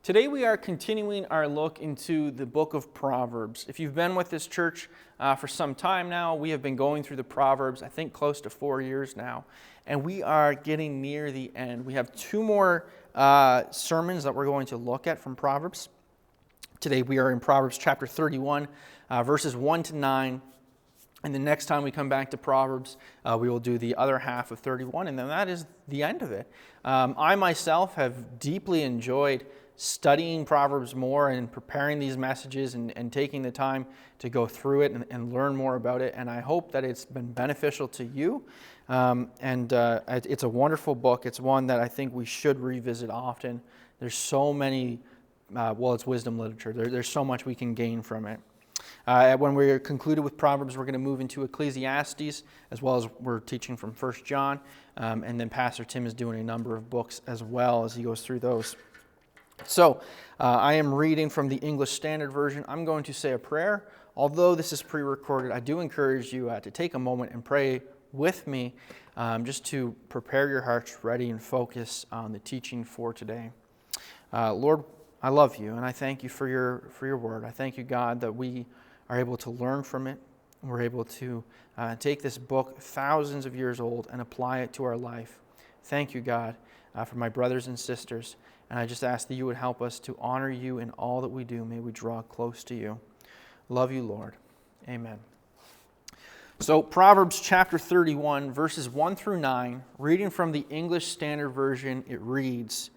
Today we are continuing our look into the book of Proverbs. If you've been with this church for some time now, we have been going through the Proverbs, I think close to 4 years now, and we are getting near the end. We have two more sermons that we're going to look at from Proverbs. Today we are in Proverbs Chapter 31, verses 1 to 9. And the next time we come back to Proverbs, we will do the other half of 31, and then that is the end of it. I myself have deeply enjoyed studying Proverbs more and preparing these messages and taking the time to go through it and learn more about it. And I hope that it's been beneficial to you. It's a wonderful book. It's one that I think we should revisit often. There's so many, it's wisdom literature. There's so much we can gain from it. When we're concluded with Proverbs, we're going to move into Ecclesiastes, as well as we're teaching from 1 John. And then Pastor Tim is doing a number of books as well as he goes through those. So, I am reading from the English Standard Version. I'm going to say a prayer. Although this is pre-recorded, I do encourage you to take a moment and pray with me, just to prepare your hearts ready and focus on the teaching for today. Lord, I love you, and I thank you for your word. I thank you, God, that we are able to learn from it. We're able to take this book, thousands of years old, and apply it to our life. Thank you, God, for my brothers and sisters. And I just ask that you would help us to honor you in all that we do. May we draw close to you. Love you, Lord. Amen. So, Proverbs chapter 31, verses 1 through 9, reading from the English Standard Version, it reads,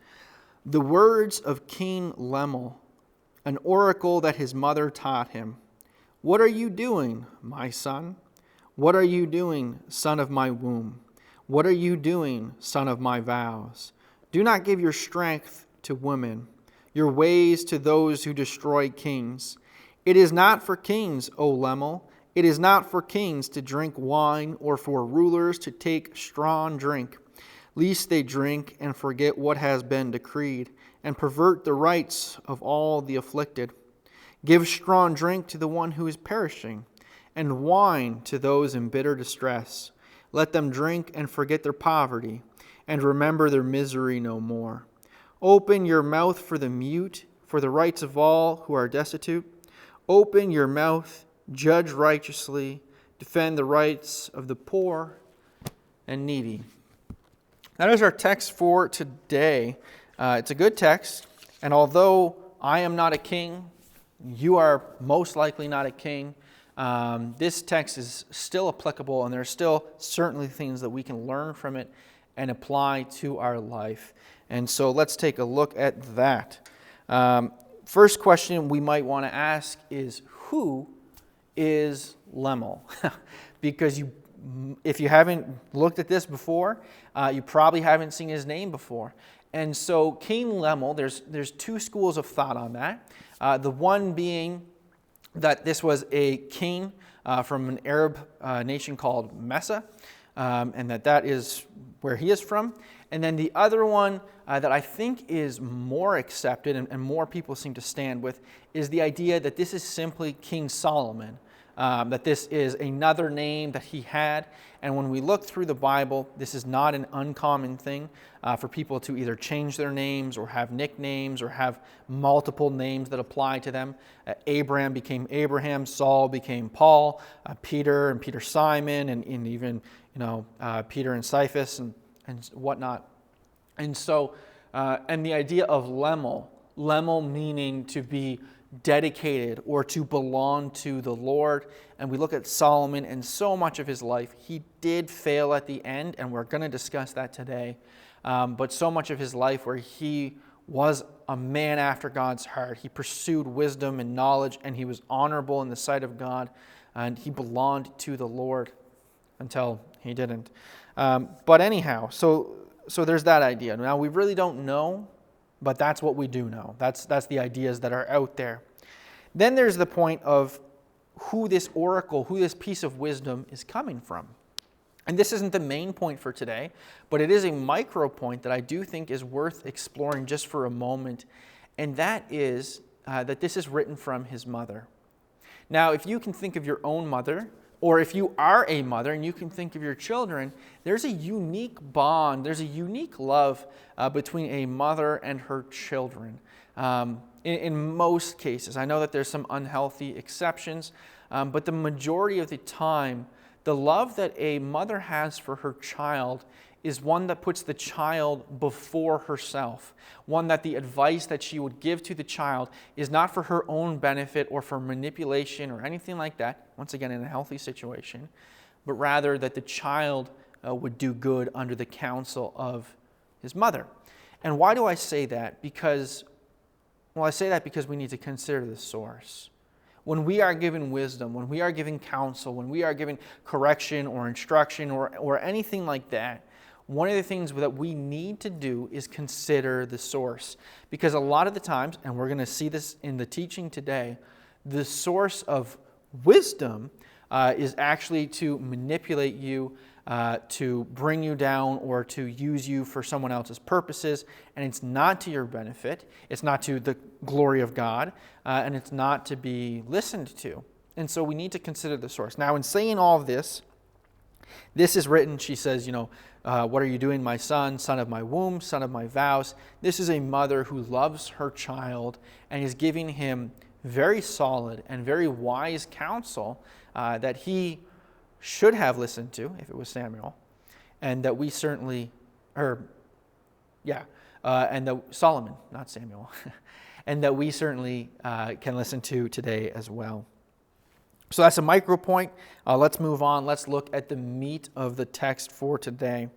"The words of King Lemmel, an oracle that his mother taught him. What are you doing, my son? What are you doing, son of my womb? What are you doing, son of my vows? Do not give your strength to women, your ways to those who destroy kings. It is not for kings, O Lemmel. It is not for kings to drink wine or for rulers to take strong drink, lest they drink and forget what has been decreed and pervert the rights of all the afflicted. Give strong drink to the one who is perishing, and wine to those in bitter distress. Let them drink and forget their poverty, and remember their misery no more. Open your mouth for the mute, for the rights of all who are destitute. Open your mouth, judge righteously, defend the rights of the poor and needy." That is our text for today. It's a good text, and although I am not a king, you are most likely not a king, this text is still applicable, and there are still certainly things that we can learn from it and apply to our life. And so let's take a look at that. First question we might want to ask is, who is Lemmel? Because if you haven't looked at this before, you probably haven't seen his name before. And so King Lemmel, there's two schools of thought on that. The one being that this was a king from an Arab nation called Mesa, and that is where he is from. And then the other one that I think is more accepted and more people seem to stand with is the idea that this is simply King Solomon, that this is another name that he had. And when we look through the Bible, this is not an uncommon thing for people to either change their names or have nicknames or have multiple names that apply to them. Abraham became Abraham, Saul became Paul, Peter and Peter Simon, and even Peter and Cephas and whatnot. And so, and the idea of Lemmel meaning to be dedicated or to belong to the Lord. And we look at Solomon and so much of his life, he did fail at the end, and we're going to discuss that today. But so much of his life where he was a man after God's heart. He pursued wisdom and knowledge, and he was honorable in the sight of God, and he belonged to the Lord until he didn't. But anyhow, so there's that idea. Now, we really don't know, but that's what we do know. That's the ideas that are out there. Then there's the point of who this oracle, who this piece of wisdom is coming from. And this isn't the main point for today, but it is a micro point that I do think is worth exploring just for a moment, and that is that this is written from his mother. Now, if you can think of your own mother, Or if you are a mother and you can think of your children, there's a unique bond, there's a unique love between a mother and her children. In most cases, I know that there's some unhealthy exceptions, but the majority of the time, the love that a mother has for her child is one that puts the child before herself. One that the advice that she would give to the child is not for her own benefit or for manipulation or anything like that, once again in a healthy situation, but rather that the child would do good under the counsel of his mother. And why do I say that? I say that because we need to consider the source. When we are given wisdom, when we are given counsel, when we are given correction or instruction or anything like that, one of the things that we need to do is consider the source. Because a lot of the times, and we're going to see this in the teaching today, the source of wisdom is actually to manipulate you, to bring you down, or to use you for someone else's purposes. And it's not to your benefit. It's not to the glory of God. And it's not to be listened to. And so we need to consider the source. Now, in saying all of this, this is written, she says, what are you doing, my son of my womb, son of my vows? This is a mother who loves her child and is giving him very solid and very wise counsel that he should have listened to if it was Samuel, and that we certainly, and that Solomon, not Samuel, and that we certainly can listen to today as well. So that's a micro point. Let's move on. Let's look at the meat of the text for today.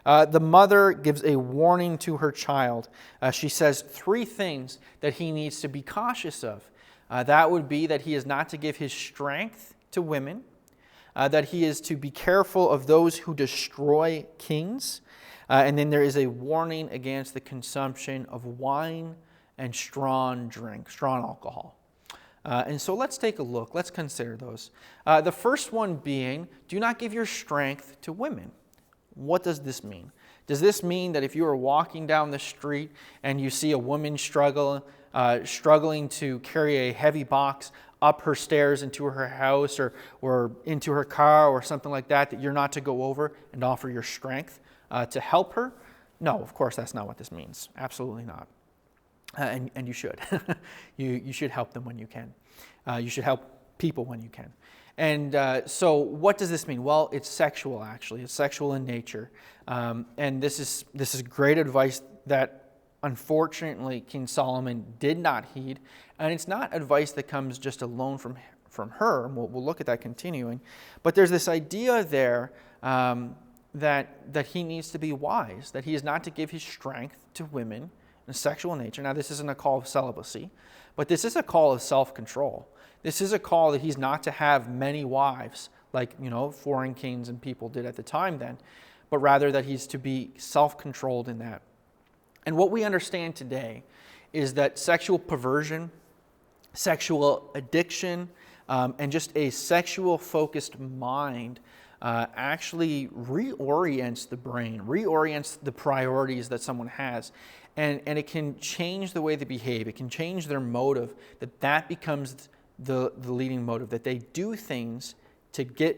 The mother gives a warning to her child. She says 3 things that he needs to be cautious of. That would be that he is not to give his strength to women, that he is to be careful of those who destroy kings, and then there is a warning against the consumption of wine and strong alcohol. And so let's take a look. Let's consider those. The first one being, do not give your strength to women. What does this mean? Does this mean that if you are walking down the street and you see a woman struggling to carry a heavy box up her stairs into her house or into her car or something like that, that you're not to go over and offer your strength to help her? No, of course, that's not what this means. Absolutely not. And you should. You should help them when you can. You should help people when you can. And so what does this mean? Well, it's sexual, actually. It's sexual in nature. And this is great advice that, unfortunately, King Solomon did not heed. And it's not advice that comes just alone from her. And we'll look at that continuing. But there's this idea there that he needs to be wise, that he is not to give his strength to women in sexual nature. Now, this isn't a call of celibacy, but this is a call of self-control. This is a call that he's not to have many wives, like, foreign kings and people did at the time then, but rather that he's to be self-controlled in that. And what we understand today is that sexual perversion, sexual addiction, and just a sexual-focused mind actually reorients the brain, reorients the priorities that someone has. And it can change the way they behave. It can change their motive, that becomes the leading motive, that they do things to get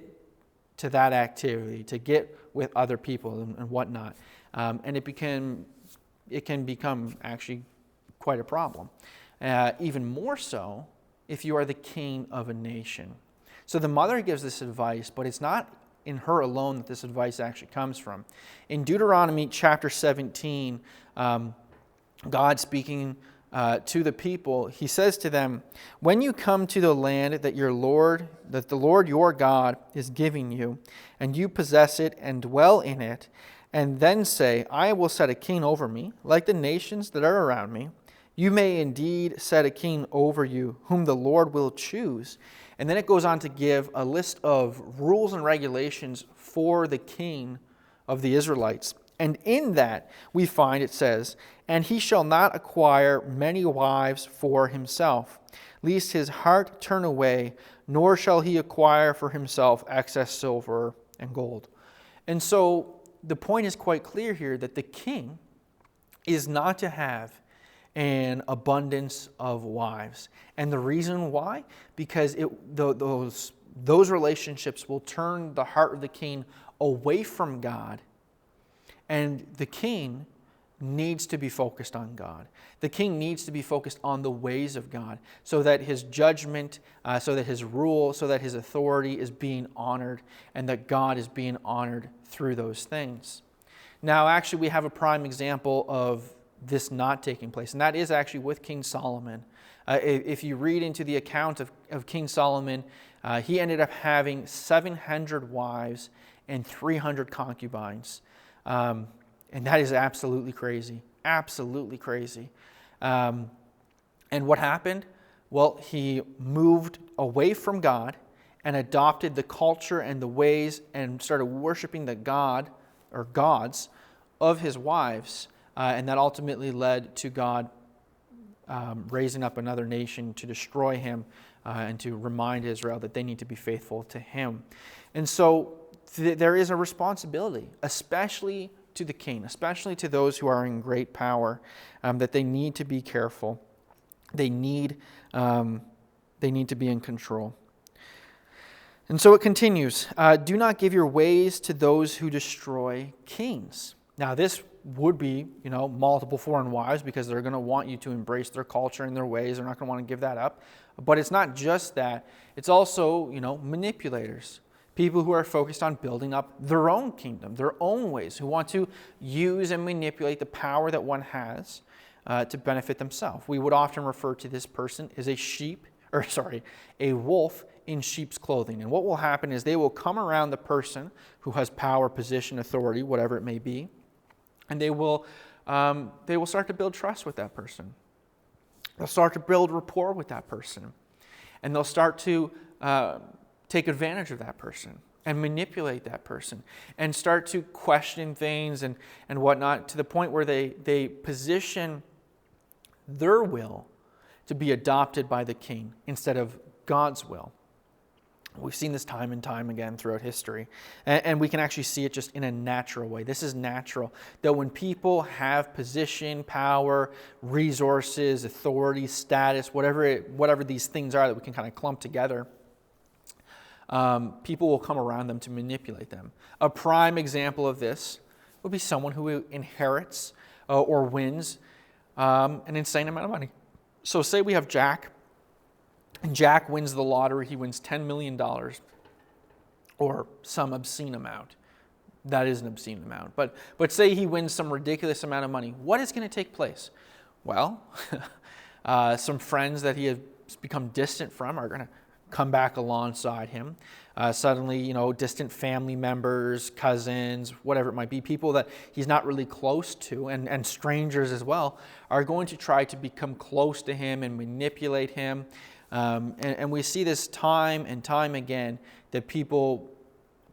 to that activity, to get with other people and whatnot. And it can become actually quite a problem. Even more so if you are the king of a nation. So the mother gives this advice, but it's not in her alone that this advice actually comes from. In Deuteronomy chapter 17, God speaking to the people, he says to them, when you come to the land that the Lord your God is giving you, and you possess it and dwell in it, and then say, I will set a king over me, like the nations that are around me, you may indeed set a king over you, whom the Lord will choose. And then it goes on to give a list of rules and regulations for the king of the Israelites. And in that we find, it says, and he shall not acquire many wives for himself, lest his heart turn away, nor shall he acquire for himself excess silver and gold. And so the point is quite clear here that the king is not to have an abundance of wives. And the reason why? Because those relationships will turn the heart of the king away from God, and the king needs to be focused on God. The king needs to be focused on the ways of God so that his judgment, so that his rule, so that his authority is being honored and that God is being honored through those things. Now, actually, we have a prime example of this not taking place, and that is actually with King Solomon. If you read into the account of King Solomon, he ended up having 700 wives and 300 concubines. And that is absolutely crazy. Absolutely crazy. And what happened? Well, he moved away from God and adopted the culture and the ways and started worshiping the God or gods of his wives. And that ultimately led to God raising up another nation to destroy him and to remind Israel that they need to be faithful to him. And so there is a responsibility, especially to the king, especially to those who are in great power, that they need to be careful. They need to be in control. And so it continues, do not give your ways to those who destroy kings. Now this would be, multiple foreign wives, because they're going to want you to embrace their culture and their ways. They're not going to want to give that up. But it's not just that. It's also, manipulators. People who are focused on building up their own kingdom, their own ways, who want to use and manipulate the power that one has to benefit themselves. We would often refer to this person as a wolf in sheep's clothing. And what will happen is they will come around the person who has power, position, authority, whatever it may be, and they will start to build trust with that person. They'll start to build rapport with that person, and they'll start to take advantage of that person and manipulate that person and start to question things and whatnot, to the point where they position their will to be adopted by the king instead of God's will. We've seen this time and time again throughout history. And we can actually see it just in a natural way. This is natural. That when people have position, power, resources, authority, status, whatever these things are that we can kind of clump together, people will come around them to manipulate them. A prime example of this would be someone who inherits or wins an insane amount of money. So say we have Jack, and Jack wins the lottery. He wins $10 million or some obscene amount. That is an obscene amount. But say he wins some ridiculous amount of money. What is going to take place? Well, some friends that he has become distant from are going to come back alongside him. Suddenly, distant family members, cousins, whatever it might be, people that he's not really close to, and strangers as well, are going to try to become close to him and manipulate him. And we see this time and time again, that people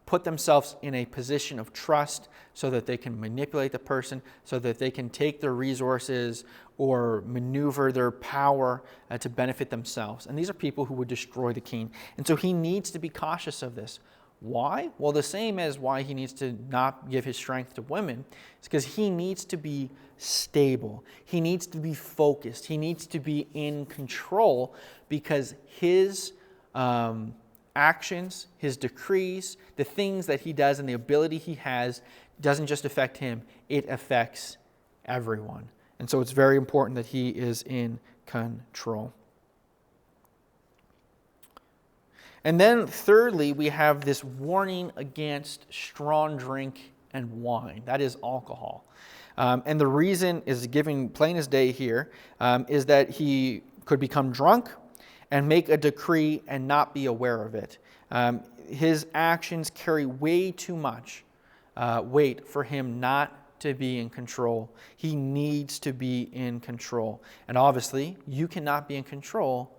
put themselves in a position of trust so that they can manipulate the person, so that they can take their resources or maneuver their power to benefit themselves. And these are people who would destroy the king. And so he needs to be cautious of this. Why? Well, the same as why he needs to not give his strength to women is because he needs to be stable. He needs to be focused. He needs to be in control, because his actions, his decrees, the things that he does and the ability he has doesn't just affect him, it affects everyone. And so it's very important that he is in control. And then thirdly, we have this warning against strong drink and wine. That is alcohol. And the reason is given plain as day here, is that he could become drunk and make a decree and not be aware of it. His actions carry way too much weight for him not to be in control. He needs to be in control. And obviously, you cannot be in control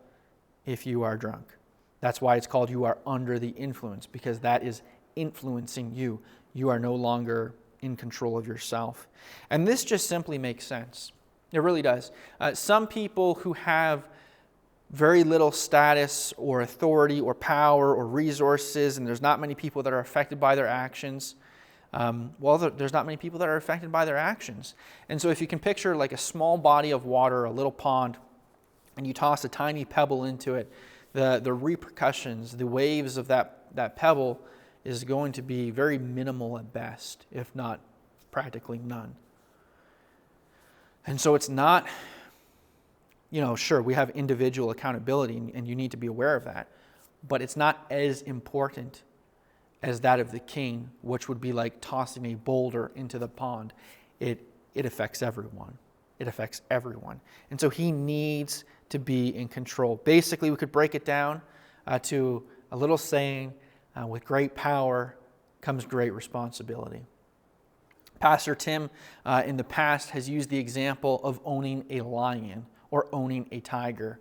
if you are drunk. That's why it's called you are under the influence, because that is influencing you. You are no longer in control of yourself. And this just simply makes sense. It really does. Some people who have very little status or authority or power or resources, and there's not many people that are affected by their actions, There's not many people that are affected by their actions. And so if you can picture like a small body of water, a little pond, and you toss a tiny pebble into it, the repercussions, the waves of that pebble is going to be very minimal at best, if not practically none. And so it's not, sure, we have individual accountability, and you need to be aware of that, but it's not as important as that of the king, which would be like tossing a boulder into the pond. It affects everyone. It affects everyone. And so he needs to be in control. Basically, we could break it down to a little saying, with great power comes great responsibility. Pastor Tim, in the past, has used the example of owning a lion or owning a tiger.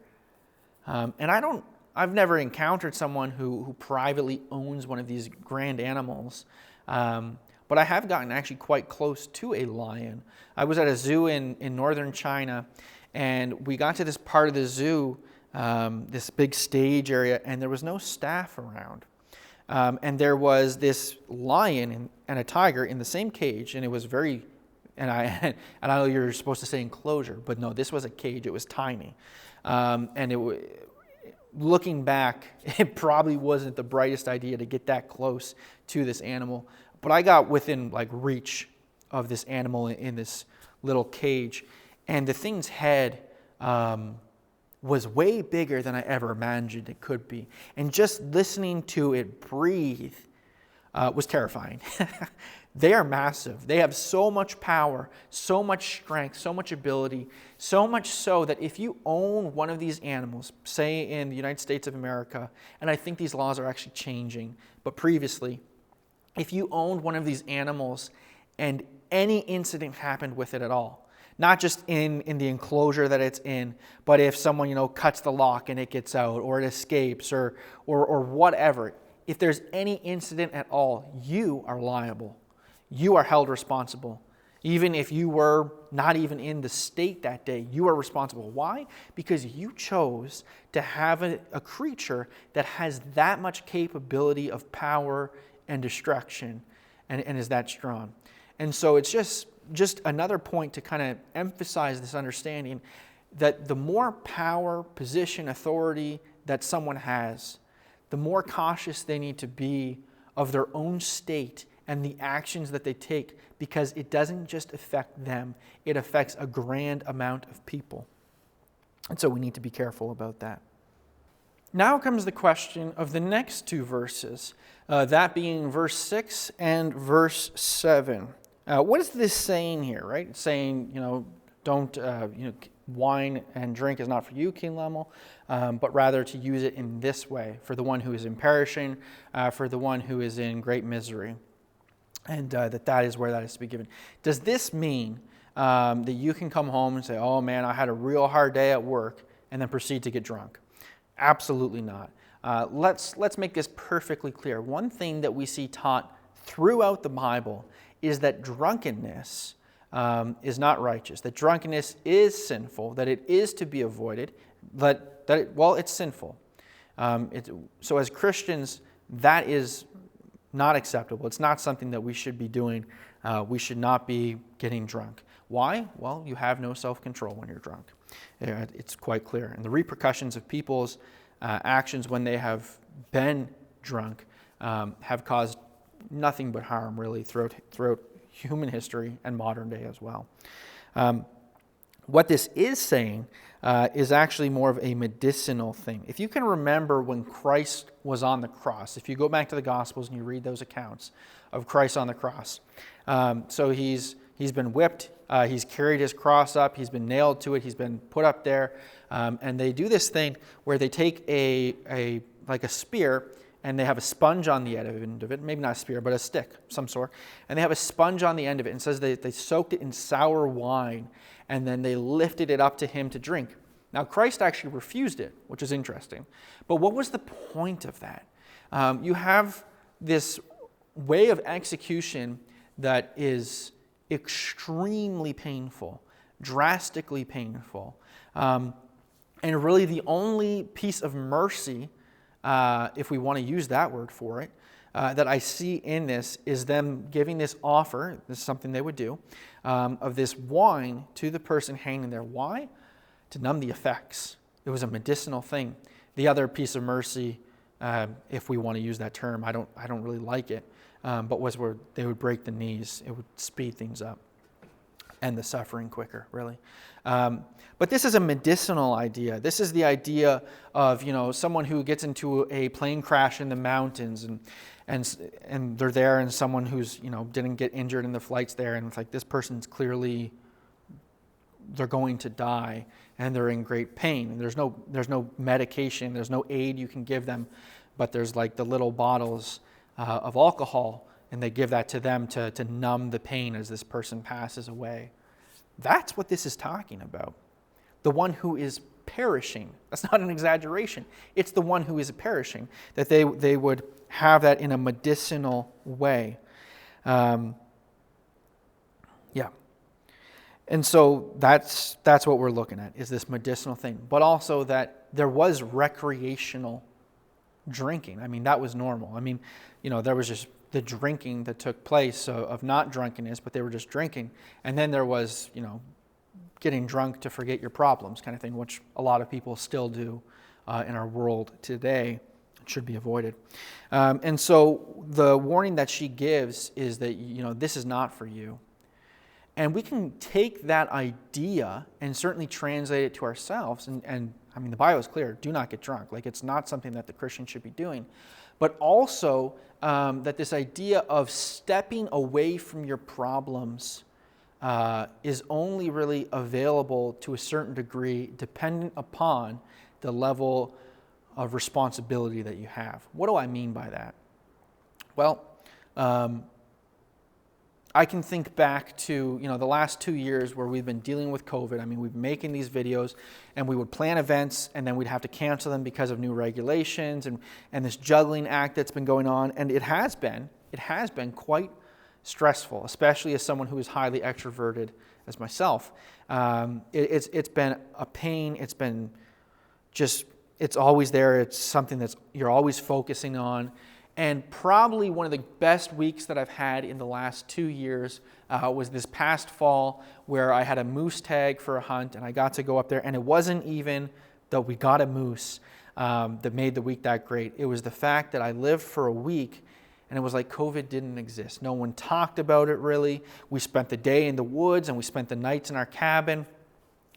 I've never encountered someone who privately owns one of these grand animals, but I have gotten actually quite close to a lion. I was at a zoo in northern China, and we got to this part of the zoo, this big stage area, and there was no staff around. And there was this lion and a tiger in the same cage, and it was and I know you're supposed to say enclosure, but no, this was a cage. It was tiny. Looking back, it probably wasn't the brightest idea to get that close to this animal, but I got within reach of this animal in this little cage, and the thing's head was way bigger than I ever imagined it could be. And just listening to it breathe was terrifying. They are massive. They have so much power, so much strength, so much ability, so much so that if you own one of these animals, say in the United States of America, and I think these laws are actually changing, but previously, if you owned one of these animals and any incident happened with it at all, not just in the enclosure that it's in, but if someone, cuts the lock and it gets out, or it escapes, or whatever, if there's any incident at all, you are liable. You are held responsible. Even if you were not even in the state that day, you are responsible. Why? Because you chose to have a creature that has that much capability of power and destruction and is that strong. And so it's just another point to kind of emphasize this understanding that the more power, position, authority that someone has, the more cautious they need to be of their own state and the actions that they take, because it doesn't just affect them, it affects a grand amount of people. And so we need to be careful about that. Now comes the question of the next two verses, that being verse 6 and verse 7. What is this saying here, right? It's saying, don't, wine and drink is not for you, King Lemmel, but rather to use it in this way, for the one who is imperishing, for the one who is in great misery. And that is where that is to be given. Does this mean that you can come home and say, oh man, I had a real hard day at work, and then proceed to get drunk? Absolutely not. Let's make this perfectly clear. One thing that we see taught throughout the Bible is that drunkenness is not righteous, that drunkenness is sinful, that it is to be avoided, it's sinful. So as Christians, that is not acceptable. It's not something that we should be doing. We should not be getting drunk. Why? Well, you have no self-control when you're drunk. It's quite clear. And the repercussions of people's actions when they have been drunk have caused nothing but harm, really, throughout human history and modern day as well. What this is saying is actually more of a medicinal thing. If you can remember when Christ was on the cross, if you go back to the Gospels and you read those accounts of Christ on the cross, so he's been whipped, he's carried his cross up, he's been nailed to it, he's been put up there, and they do this thing where they take a spear, and they have a sponge on the end of it, maybe not a spear, but a stick, some sort, and they have a sponge on the end of it, and it says they soaked it in sour wine, and then they lifted it up to him to drink. Now, Christ actually refused it, which is interesting. But what was the point of that? You have this way of execution that is extremely painful, drastically painful. And really the only piece of mercy, if we want to use that word for it, that I see in this is them giving this offer, this is something they would do, of this wine to the person hanging there. Why? To numb the effects. It was a medicinal thing. The other piece of mercy, if we want to use that term, I don't really like it, but was where they would break the knees. It would speed things up and the suffering quicker, really. But this is a medicinal idea. This is the idea of, someone who gets into a plane crash in the mountains and they're there, and someone who's, didn't get injured in the flights there, and it's like, this person's clearly, they're going to die and they're in great pain. And there's no medication, there's no aid you can give them, but there's like the little bottles of alcohol, and they give that to them to numb the pain as this person passes away. That's what this is talking about. The one who is perishing. That's not an exaggeration. It's the one who is perishing, that they would have that in a medicinal way. And so that's what we're looking at, is this medicinal thing. But also that there was recreational drinking. I mean, that was normal. I mean, there was just the drinking that took place of not drunkenness, but they were just drinking. And then there was, getting drunk to forget your problems kind of thing, which a lot of people still do in our world today. It should be avoided. And so the warning that she gives is that, this is not for you. And we can take that idea and certainly translate it to ourselves. And I mean, the Bible is clear, do not get drunk. Like, it's not something that the Christian should be doing. But also that this idea of stepping away from your problems is only really available to a certain degree, dependent upon the level of responsibility that you have. What do I mean by that? Well, I can think back to, the last 2 years where we've been dealing with COVID. I mean, we've been making these videos, and we would plan events, and then we'd have to cancel them because of new regulations and this juggling act that's been going on. And it has been quite stressful, especially as someone who is highly extroverted as myself. It's been a pain. It's been it's always there. It's something that you're always focusing on. And probably one of the best weeks that I've had in the last 2 years was this past fall, where I had a moose tag for a hunt, and I got to go up there. And it wasn't even that we got a moose that made the week that great. It was the fact that I lived for a week, and it was like COVID didn't exist. No one talked about it, really. We spent the day in the woods, and we spent the nights in our cabin.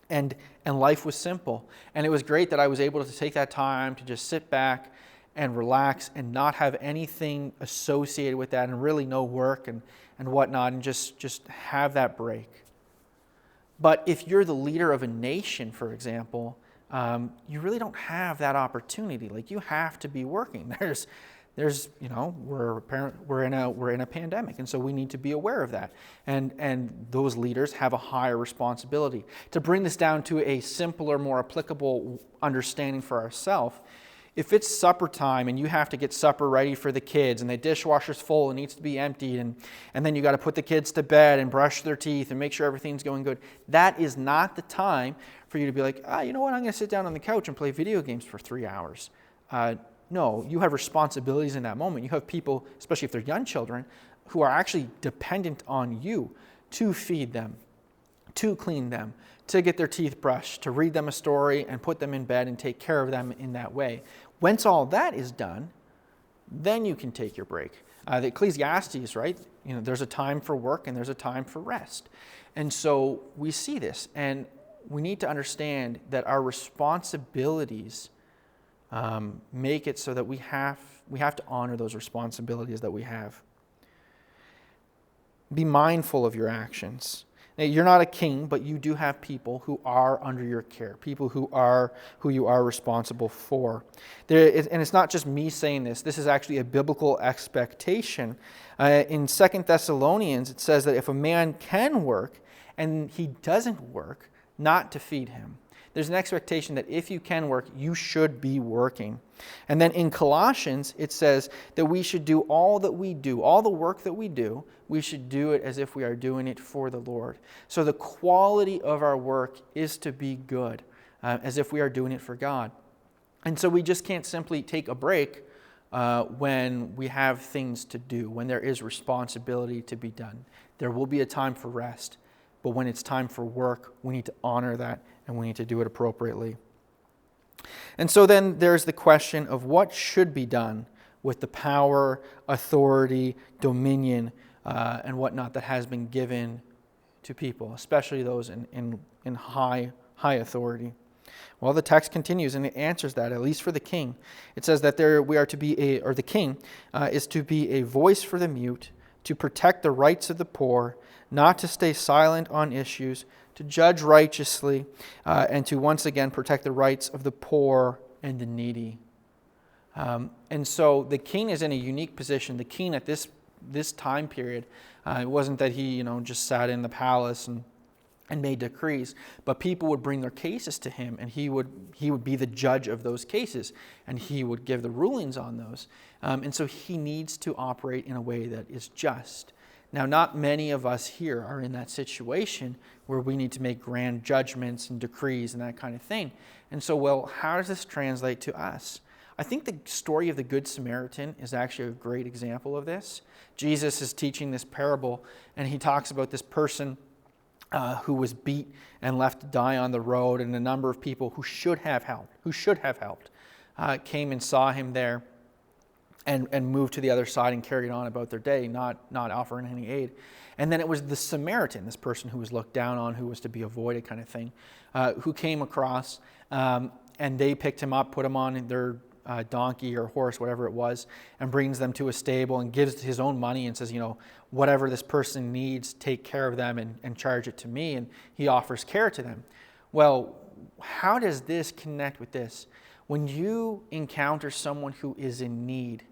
And life was simple. And it was great that I was able to take that time to just sit back and relax and not have anything associated with that, and really no work and whatnot, and just have that break. But if you're the leader of a nation, for example, you really don't have that opportunity. Like, you have to be working. There's we're in a pandemic, and so we need to be aware of that. And those leaders have a higher responsibility. To bring this down to a simpler, more applicable understanding for ourselves, if it's supper time and you have to get supper ready for the kids, and the dishwasher's full and needs to be emptied, and then you got to put the kids to bed and brush their teeth and make sure everything's going good, that is not the time for you to be like, you know what, I'm going to sit down on the couch and play video games for 3 hours. No, you have responsibilities in that moment. You have people, especially if they're young children, who are actually dependent on you to feed them, to clean them, to get their teeth brushed, to read them a story and put them in bed and take care of them in that way. Once all that is done, then you can take your break. The Ecclesiastes, right? There's a time for work and there's a time for rest. And so we see this, and we need to understand that our responsibilities make it so that we have to honor those responsibilities that we have. Be mindful of your actions. Now, you're not a king, but you do have people who are under your care, people who you are responsible for. And it's not just me saying this. This is actually a biblical expectation. In 2 Thessalonians, it says that if a man can work and he doesn't work, not to feed him. There's an expectation that if you can work, you should be working. And then in Colossians, it says that we should do all that we do, all the work that we do, we should do it as if we are doing it for the Lord. So the quality of our work is to be good, as if we are doing it for God. And so we just can't simply take a break when we have things to do, when there is responsibility to be done. There will be a time for rest, but when it's time for work, we need to honor that and we need to do it appropriately. And so then there's the question of what should be done with the power, authority, dominion, and whatnot that has been given to people, especially those in high authority. Well, the text continues and it answers that, at least for the king. It says that the king is to be a voice for the mute, to protect the rights of the poor, not to stay silent on issues, to judge righteously, and to once again protect the rights of the poor and the needy. And so the king is in a unique position. The king at this time period, it wasn't that he just sat in the palace and made decrees, but people would bring their cases to him, and he would be the judge of those cases, and he would give the rulings on those. And so he needs to operate in a way that is just. Now, not many of us here are in that situation where we need to make grand judgments and decrees and that kind of thing. And so, well, how does this translate to us? I think the story of the Good Samaritan is actually a great example of this. Jesus is teaching this parable, and he talks about this person who was beat and left to die on the road, and a number of people who should have helped, came and saw him there and moved to the other side and carried on about their day, not offering any aid. And then it was the Samaritan, this person who was looked down on, who was to be avoided kind of thing, who came across, and they picked him up, put him on their donkey or horse, whatever it was, and brings them to a stable and gives his own money and says, whatever this person needs, take care of them and charge it to me. And he offers care to them. Well, how does this connect with this? When you encounter someone who is in need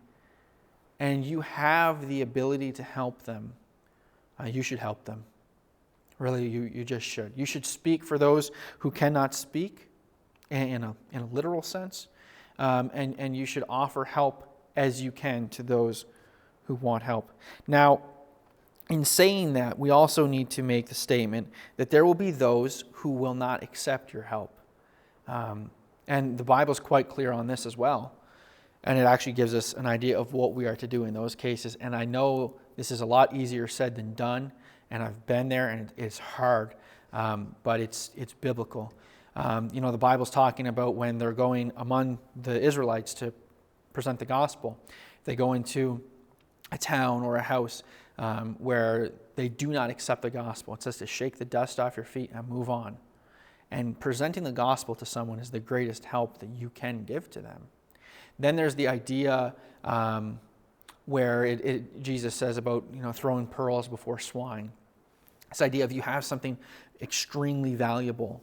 and you have the ability to help them, you should help them. Really, you just should. You should speak for those who cannot speak in a literal sense. And you should offer help as you can to those who want help. Now, in saying that, we also need to make the statement that there will be those who will not accept your help. And the Bible's quite clear on this as well. And it actually gives us an idea of what we are to do in those cases. And I know this is a lot easier said than done, and I've been there, and it's hard, but it's biblical. The Bible's talking about when they're going among the Israelites to present the gospel. They go into a town or a house where they do not accept the gospel. It says to shake the dust off your feet and move on. And presenting the gospel to someone is the greatest help that you can give to them. Then there's the idea where Jesus says about throwing pearls before swine. This idea of you have something extremely valuable,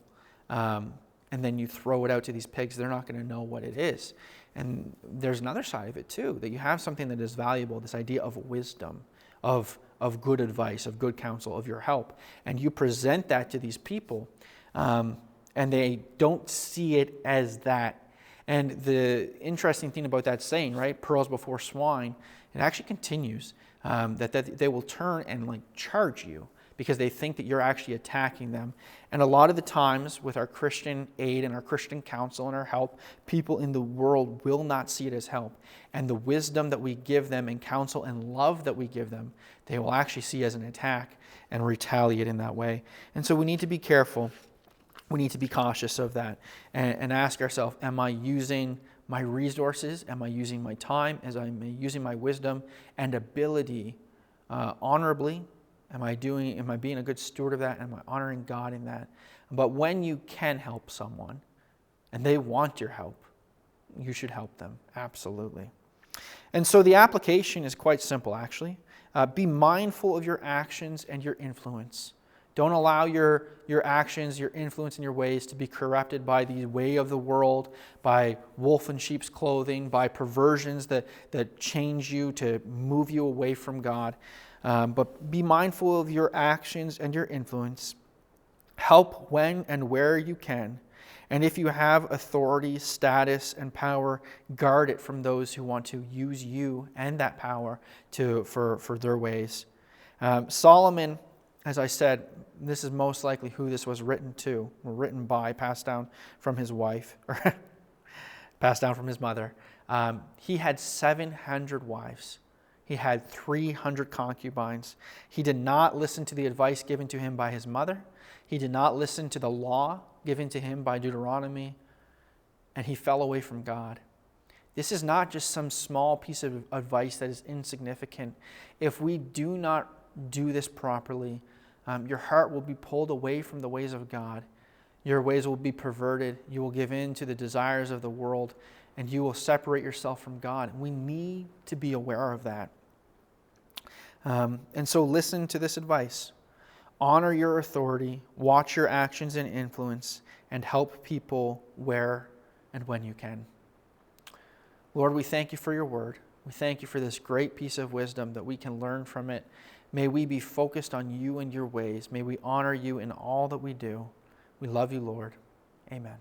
and then you throw it out to these pigs, they're not going to know what it is. And there's another side of it too, that you have something that is valuable, this idea of wisdom, of good advice, of good counsel, of your help. And you present that to these people, and they don't see it as that. And the interesting thing about that saying, right, pearls before swine, it actually continues, that they will turn and charge you, because they think that you're actually attacking them. And a lot of the times with our Christian aid and our Christian counsel and our help, people in the world will not see it as help. And the wisdom that we give them and counsel and love that we give them, they will actually see as an attack and retaliate in that way. And so we need to be careful. We need to be cautious of that and ask ourselves, am I using my resources? Am I using my time? Am I using my wisdom and ability honorably? Am I being a good steward of that? Am I honoring God in that? But when you can help someone and they want your help, you should help them. Absolutely. And so the application is quite simple, actually. Be mindful of your actions and your influence. Don't allow your actions, your influence, and your ways to be corrupted by the way of the world, by wolf in sheep's clothing, by perversions that change you to move you away from God. But be mindful of your actions and your influence. Help when and where you can. And if you have authority, status, and power, guard it from those who want to use you and that power for their ways. Solomon, as I said, this is most likely who this was written to, or written by, passed down from his wife, or passed down from his mother. He had 700 wives. He had 300 concubines. He did not listen to the advice given to him by his mother. He did not listen to the law given to him by Deuteronomy. And he fell away from God. This is not just some small piece of advice that is insignificant. If we do not do this properly, your heart will be pulled away from the ways of God. Your ways will be perverted. You will give in to the desires of the world, and you will separate yourself from God. We need to be aware of that. And so listen to this advice. Honor your authority, watch your actions and influence, and help people where and when you can. Lord, we thank you for your word. We thank you for this great piece of wisdom that we can learn from it. May we be focused on you and your ways. May we honor you in all that we do. We love you, Lord. Amen.